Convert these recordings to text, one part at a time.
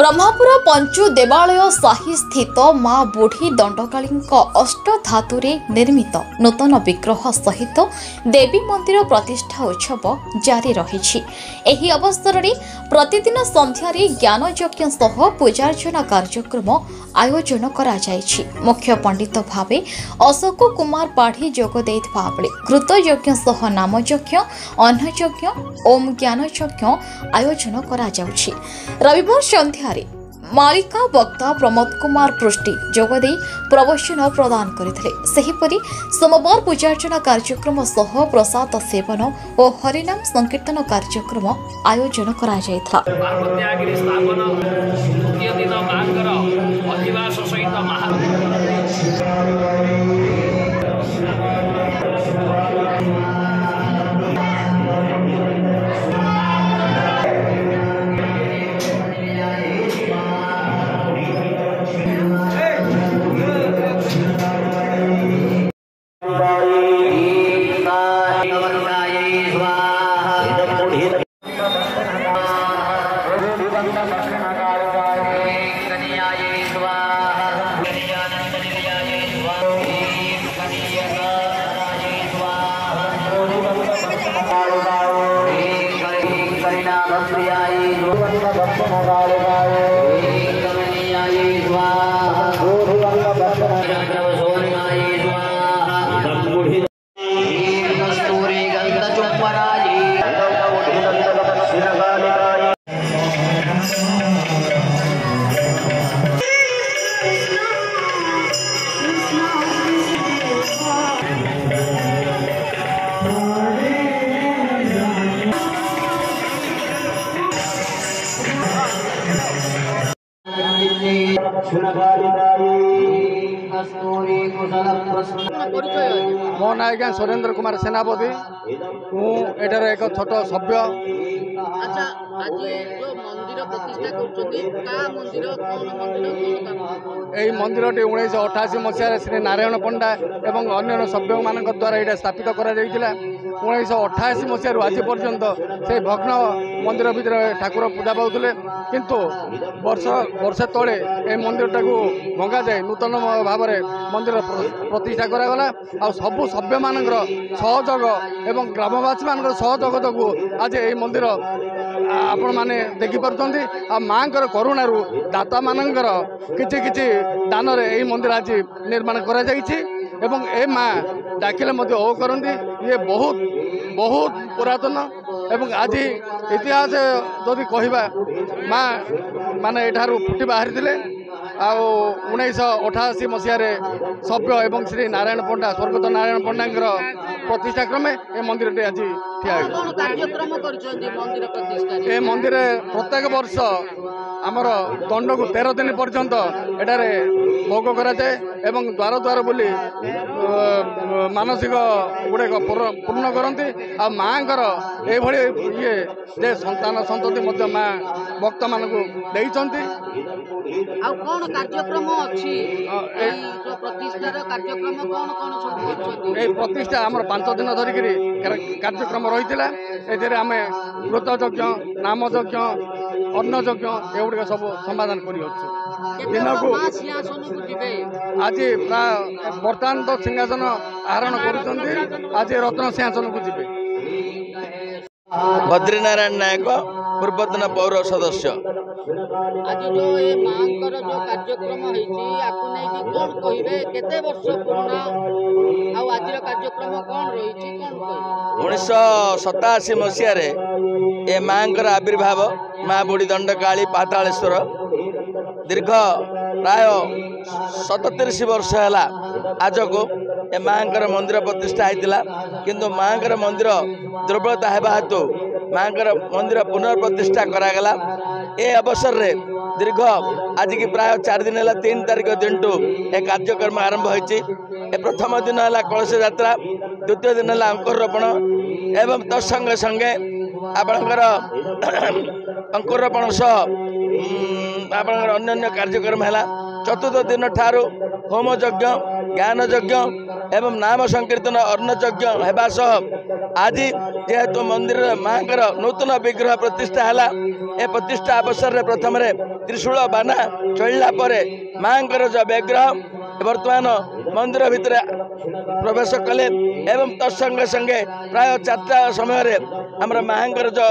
ब्रह्मपुर पंचु देवालय साही स्थित माँ बुढ़ी दंडकाली अष्टधातुरे निर्मित नूतन विग्रह सहित देवी मंदिर प्रतिष्ठा उत्सव जारी रही। एही अवसर में प्रतिदिन संध्यारे ज्ञानयज्ञ सह पूजार्चना कार्यक्रम आयोजन करा जायछि। मुख्य पंडित भावे अशोक कुमार पाढ़ी जोग देइथिबा बेले घृतयज्ञ सह नामयज्ञ अन्नयज्ञ ओम ज्ञानयज्ञ आयोजन करा जाउछि। रविवार संध्या मालिका वक्ता प्रमोद कुमार पृष्टि जोगदे प्रवचन प्रदान करते। सोमवार पूजार्चना कार्यक्रम सह प्रसाद सेवन और हरिनाम संकीर्तन कार्यक्रम आयोजन करा जायथा। मो ना आज्ञा सुरेंद्र कुमार सेनापति मुझे एक छोट सभ्य। अच्छा, आज जो मंदिर प्रतिष्ठा यही मंदिर 1988 मसीह श्री नारायण पंडा एवं अन्य सभ्य मान द्वारा यहाँ स्थापित कर 1988 मसीह आज पर्यंत से भग्न मंदिर भितर ठाकुर पूजा पाते किंतु वर्ष तले ये मंदिर टाक भंगा जाए नूतन भाव में मंदिर प्रतिष्ठा करागला। आ सबु सभ्य मान सहयोग एवं ग्रामवासी मान सहयोग जो आज ये मंदिर आपण मैंने देखिपुंट आ माँ करुणार दाता मानकर किछि किछि दान यही मंदिर आज निर्माण करा जायछि एवं ए माँ डाकिले मध्य ओ करती। ये बहुत बहुत पुरातन एवं आज इतिहास जदि कहवा माँ माने एठारू फुटी बाहरी थे। 1988 मसीह सभ्य एवं श्री नारायण पंडा स्वर्गत नारायण पंडा प्रतिष्ठा क्रमे ये मंदिर आज ठिया मंदिर प्रत्येक वर्ष आमर दंड को 13 दिन पर्यंत एटारे भोग कराए एवं द्वार द्वार बुली मानसिक गुड़ाक पूर्ण करती। आ माँ ये जे संतान संतति मध्य माँ भक्त मान कार्यक्रम अच्छी प्रतिष्ठा आमर 5 दिन धरिक कार्यक्रम रही है। आम घृतयज्ञ नामयज्ञ अन्नयज्ञ एगुड़ सब समाधान कर दिन को आज प्राय बर्तमान तो सिंहासन आहरण कर आज रत्न सिंहासन को जी। बद्रीनारायण नायक पूर्वतन पौर सदस्य। आज जो ये मांकर जो कार्यक्रम कौन कहे केते वर्ष पुराना आज कार्यक्रम कौन रही 1987 मसीह ए मांकर आविर्भाव माँ बुढ़ी दंडकाली पातालेश्वर दीर्घ प्राय 37 वर्ष है आज को ए मांकर मंदिर प्रतिष्ठा होता किंतु मांकर मंदिर दुर्बलता होगा हेतु मांकर मंदिर पुनर्प्रतिष्ठा करागला। ए अवसर रे दीर्घ आज की प्राय 4 दिन है 3 तारिख दिन टू ए कार्यक्रम आरंभ होती। प्रथम दिन है कलश यात्रा, द्वितीय दिन है अंकुरोपण एवं तत्संगे संगे आपणकर अंकुरोपण सह आपणकर अन्य कार्यक्रम है। चतुर्थ दिन ठारू होम यज्ञ ज्ञान यज्ञ एवं नाम संकीर्तन अन्न यज्ञ होगा सह आज जेहेतु मंदिर माँ नूतन विग्रह प्रतिष्ठा है ए प्रतिष्ठा अवसर रे प्रथम रे त्रिशूल बाना चढ़ला परे मांकर जो विग्रह वर्तमान मंदिर भितर प्रवेश कले एवं तत्संगे संगे प्राय 4टा समय रे हमर मांकर जो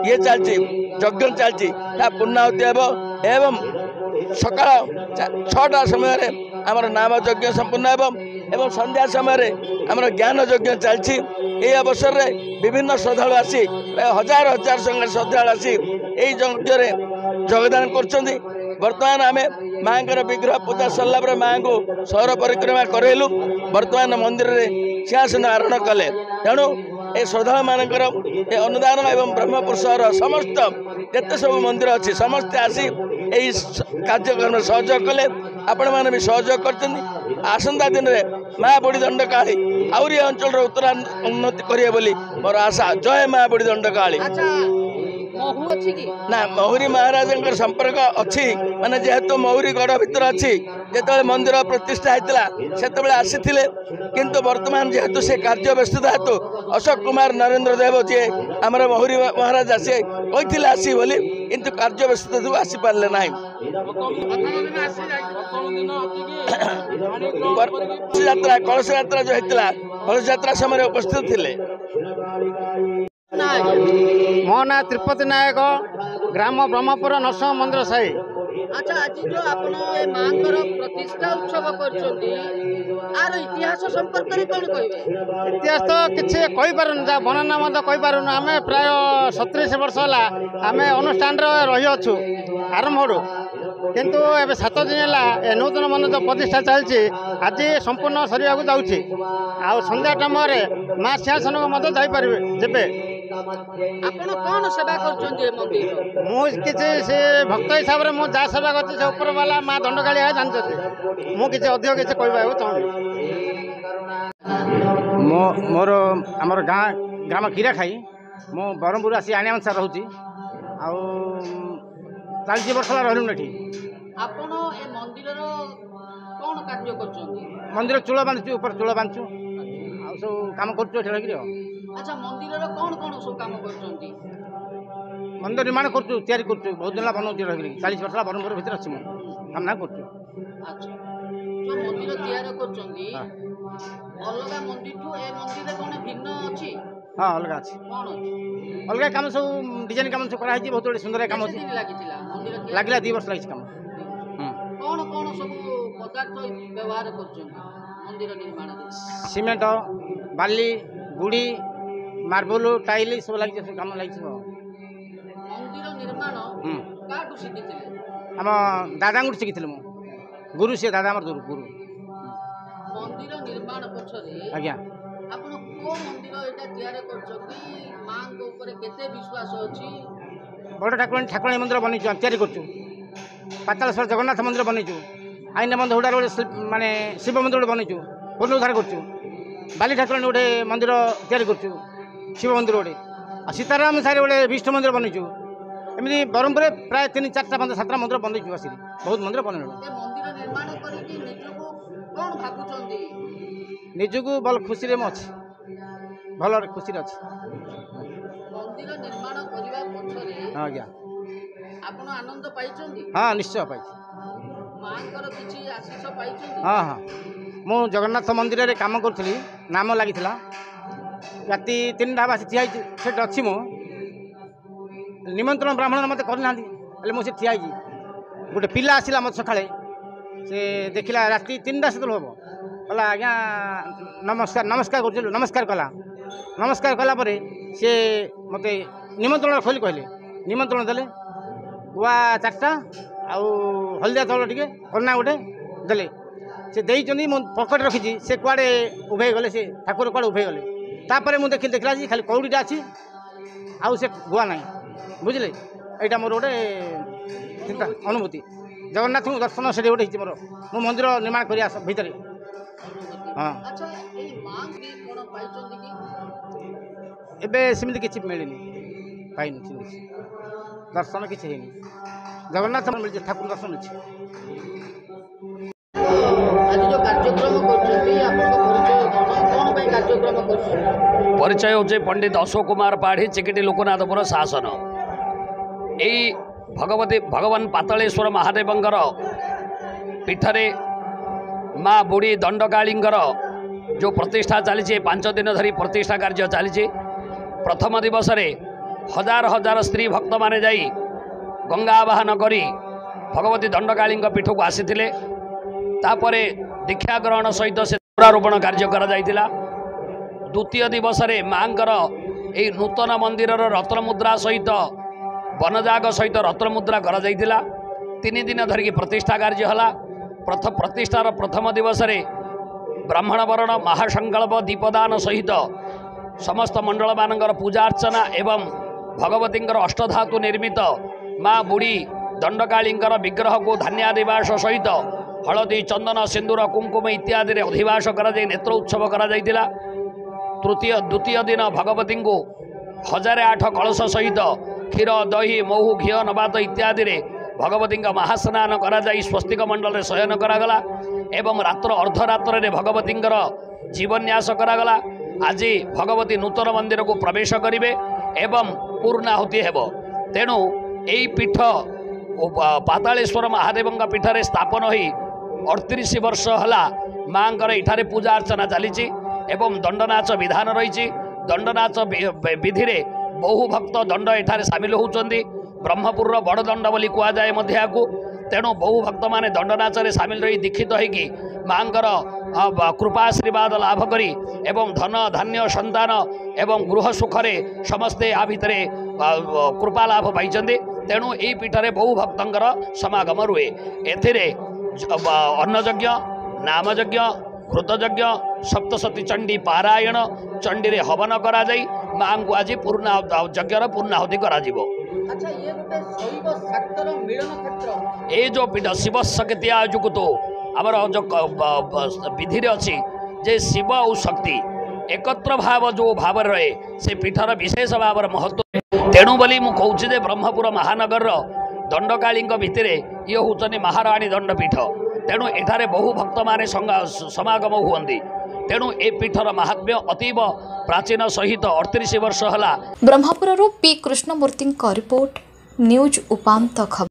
ये चलची यज्ञ चलची ता पूर्णाहुति एवं सकाल 6टा समय रे हमर नाम यज्ञ संपूर्ण एवं संध्या समय हमर ज्ञान यज्ञ चलची ए अवसर रे विभिन्न श्रद्धालु आसी हजार हजार संख्या श्रद्धालु आसी यही यज्ञ रे योगदान करछन्ती। वर्तमान आम माँ विग्रह पूजा सरला पर माँ को सहर परिक्रमा करलु वर्तमान मंदिर रे सिंहासन आरोहण कले तेणु ए श्रद्धालु मानकर ए अनुदान एवं ब्रह्मपुर समस्त जिते सब मंदिर अच्छी समस्ते आसी यही कार्यक्रम सहयोग कले आपण मैंने भी सहयोग कर आसंता दिन में माँ बुढ़ी दंडकाली आहरी अंचल उत्तरा उन्नति करिए बोली मोर आशा। जय माँ बुढ़ी दंडकाली। ना महुरी महाराज संपर्क अच्छी माने जेहेतु महुरी गढ़ भीतर अच्छी जो मंदिर प्रतिष्ठा होता से आसी किंतु वर्तमान जेहेतु से कार्य व्यस्तता हेतु अशोक कुमार नरेंद्र देव जी आम महुरी महाराज आसी कही आसी बोली किंतु कार्य व्यस्तता आसी पारे ना यात्रा कलश यात्रा जो होता कलश यात्रा समय उपस्थित थे। मो ना त्रिपति नायक ग्राम ब्रह्मपुर नरसिंह मंदिर साई। अच्छा आज जो आपण ए मांकर प्रतिष्ठा उत्सव करछन्ती आर इतिहास संपर्क रे कोन कहबे? इतिहास तो किछि कहि पारुन जा वर्णना मत कहि पारुन। आमे प्राय 37 वर्ष होला आमे अनुष्ठान रे रहि अछु आरंभ रो किंतु एबे 7 दिन होला ए नूतन मन जो प्रतिष्ठा चलछि आज संपूर्ण सरिया को जाउछि आ संध्या टाइम रे मां सिंहासन को मत जाई परिबे जेबे आपण कोन सेवा करछन्ती ए मंदिर? मु किछि से भक्त हिसाब रे मु जा सेवा करछि से ऊपर वाला मां दंडकाली है जानछथि मु किछि अधिक किछि कहबा चाहूनी। मोर हमर ग्राम कीरा खाई मु बरमपुर आसी आनिया अनुसार रहउछि आ 40 वर्ष रहलु नेठी। आपण ए मंदिर रो कोन कार्य करछन्ती? मंदिर चूल बांधछु ऊपर चूल बांधछु आ सब काम करछु एठा लगिरो। अच्छा मंदिर रो कोन कोन सब काम करछन्ती? मंदिर निर्माण करछु तैयारी करछु बहुत दिन बनौछि रहि 40 वर्ष बरमपुर भीतर अछि मु काम ना करछु। अच्छा जो मंदिर तैयार करछन्ती अलगा मंदिर ठू ए मंदिर रे कोन भिन्न अछि? हां अलगा अछि कोन अछि अलगा काम सब डिजाइन काम सब करा है बहुत बड़े सुंदर काम अछि लागला 2 वर्ष लागिछ काम। कोन कोन सब पदार्थ व्यवहार करछन्ती मंदिर निर्माण रे? सीमेंट बाली गुड़ी मार्बल टाइल सब लागिछ काम लागिछ। मंदिर निर्माण काटू शिखिथिले? हम दादा गुट शिखिथिले मु गुरु से दादा हमर गुरु। मंदिर निर्माण पछरे आज्ञा आपण को मंदिर एटा तैयार करछथि मां के ऊपर केते विश्वास अछि? बड़ ठाकुराणी मंदिर बनिछु तैयारी करछु पातालेश्वर जगन्नाथ मंदिर बनिछु आईना बंध हुडार माने शिव मंदिर बनिछु पुनरुद्धार करछु बाली ठाकुराणी गोटे मंदिर तैयारी करछु शिव मंदिर गोटे आ सीताराम सारी गोटे विष्णु मंदिर बनिछु एमती बरमपुर प्राय 3 4 5 7 मंदिर बनिछु आसी बहुत मंदिर बनल। मंदिर निर्माण करिकि निजको कोन भाबुचंदी? निजको बल खुशी रे म अछि भल खुशी रे अछि। मंदिर निर्माण करिवा पछरे हां आज्ञा आपण आनंद पाइचंदी? हां निश्चय पाइछि। मांकर किछि आशीष पाइचंदी? हां हां मु जगन्नाथ मंदिर रे काम करथली नाम लागितला राति 3टा बासी ठिया सेट अछि मु निमंत्रण ब्राह्मण मते करना हले मु से ठिया गोटे पिला आसिला मत सकाळे से देखिला राति 3टा सेतल होबो कहला आज्ञा नमस्कार नमस्कार करछलु नमस्कार कला परे से मते निमंत्रण खोली कहले निमंत्रण देले गुआ 4टा आ हल्दिया चाउल टिके कन्ना गोटे देले से देइचंदी मु पकेट रखिछि से कुआडे उभे गले से ठाकुर कुआडे उभे गले तापरे मु देखला जी खाली कौड़ीटा अछि आउ से गुआ नाही बुझले एटा मोर गोटे चिंता अनुभूति जगन्नाथ दर्शन से गोटे मोर मो मंदिर निर्माण करिया भीतर। हाँ अच्छा ए मां के कोन पाइचंदी कि एबे सिमिति किछि मिलिनी पाइनु सिमिति दर्शन किछि हेनी जगन्नाथ मिल ठाकुर दर्शन अछि। आज जो कार्यक्रम करछथि आपन परिचय कोन भाई कार्यक्रम करछथि? परिचय होचे पंडित अशोक कुमार पाढ़ी चिकिटी लोकनाथपुर शासन यही भगवान पातालेश्वर महादेवंकर पीठरे माँ बुढ़ी दंडकालींकर जो प्रतिष्ठा चली 5 दिन धरी प्रतिष्ठा कार्य चली। प्रथम दिवस रे हजार हजार स्त्री भक्त माने जाई गंगा आवाहन करी भगवती दंडकाली पीठ को आसीथिले। तापरे दीक्षा ग्रहण सहित से पुरारोपण कार्य करा जायतिला। द्वितीय दिवस रे मांकर एई नूतन मंदिर रत्नमुद्रा सहित वनजाग सहित रत्नमुद्रा करा जायतिला। 3 दिन धरिकी प्रतिष्ठा कार्य हला। प्रतिष्ठार प्रथम दिवस रे ब्राह्मण वर्ण महासंकल्प दीपदान सहित समस्त मंडल मानकर पूजा अर्चना एवं भगवतींकर अष्टधातु निर्मित माँ बुढ़ी दंडकालींकर विग्रह को धान्यादिवास सहित हलदी चंदन सिंदूर कुंकुम इत्यादि अधिवास कर नेत्र उत्सव करा जायतिला। द्वितीय दिन भगवती को 1008 कलश सहित क्षीर दही महू घी नबात इत्यादि भगवती महास्नान करा जाई स्वस्तिक मंडल शयन करागला एवं रात्र अर्धरात्र भगवतींकर जीवन्यास करागला। आज भगवती नूतन मंदिर को प्रवेश करेंगे एवं पूर्णाहुति हेब। तेणु यही पीठ पातालेश्वर महादेव पीठरे स्थापन हो 38 वर्ष है माँ इठारे पूजा अर्चना चली एवं दंडनाच विधान रही। दंडनाच विधि रे बहु भक्त दंड एठारे सामिल होउचंदी। ब्रह्मपुर बड़ दंड बोली कहुए मध्याकू। तेणु बहु भक्त माने दंडनाच सामिल रही दीक्षित होगी माँकर कृपा आशीर्वाद लाभ करी एवं धन धान्य संतान एवं गृह सुखरे समस्ते आ भितरे कृपा लाभ पाई। तेणु यही पीठरे बहु भक्तर समागम रुए। एथिरे अन्नयज्ञ नामयज्ञ घृतयज्ञ सप्तशती चंडी पारायण चंडी रे हवन करा जाई माँ को आज पूर्ण यज्ञर पूर्णाहुति करा जिवो। अच्छा ये गोटे शैव शाक्तर मिलन क्षेत्र ये जो पीठ शिव शक्ति आयोजक तो आमर जो विधि अच्छी जे शिव और शक्ति एकत्र भाव जो भाव रहे से पीठर विशेष भाव महत्व। तेणु बोली मु कहूँ ब्रह्मपुर महानगर दंडकाली भितर ये हूँ महाराणी दंडपीठ। तेणु एठारे बहु भक्त माने समागम हुअंती। तेणु ए पीठर महात्म्य अतीब प्राचीन सहित 38 वर्ष है। Brahmapur P Krishnamurthy report news उपांत खबर।